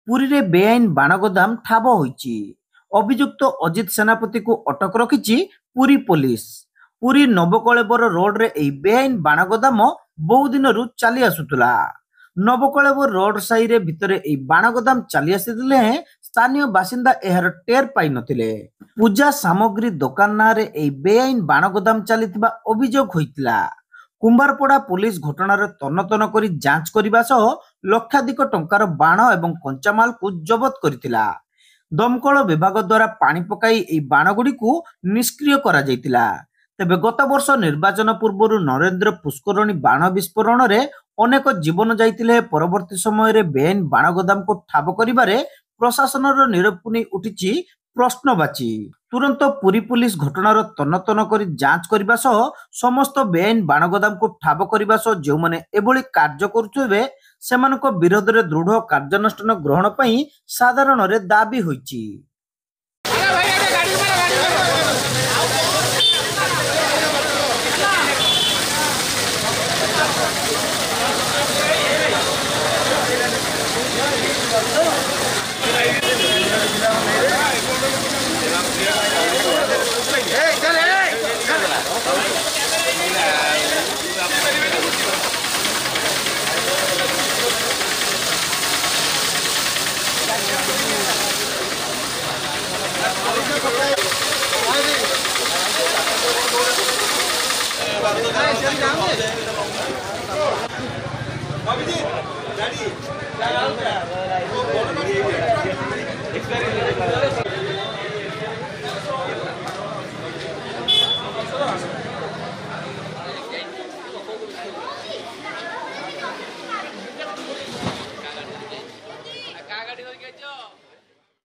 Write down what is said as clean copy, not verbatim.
पुरी रे बेआईन बाण गोदाम ठाब होईची। अभियुक्त अजित सेनापति को अटक रखिची पुरी पुलिस। पुरी नवकलेबर रोड रे एही बेआईन बाण गोदाम बहु दिन चली आसुतला। नवकलेबर रोड साई रे भितरे एही बाण गोदाम चली आसिथिले स्थानीय बासिंदा एहार टेर पाई नथिले। पूजा सामग्री दुकान नारे एही बेआईन बाण गोदाम चलीथिबा अभियोग होइतिला। कुंभारपड़ा पुलिस घटनार तन्न करी जांच करने सह लक्षाधिक टंकार बाण एवं कंचामाल को जबत करथिला। दमकल विभाग द्वारा पानी पकाई एही बाण गुडी को निष्क्रिय करा जायतिला। तेबे गत वर्ष निर्वाचन पूर्व नरेंद्र पुष्करणी बाण विस्फोरण रे अनेक जीवन जाइतिले। परवर्ती समय रे बेआईन बाण गोदाम को ठाब करिबारे प्रशासनर निरपुनी उठिची प्रश्नवाची। तुरंत पुरी पुलिस घटनार तन्न करी जांच करने सह समस्त बेआईन बाण गोदाम को ठाब करने सह जो माने एभली कार्य करुथिबे सेमानक विरोध रे दृढ़ कार्यानुष्ठान ग्रहण पई साधारण रे दाबी होईची। Kagak di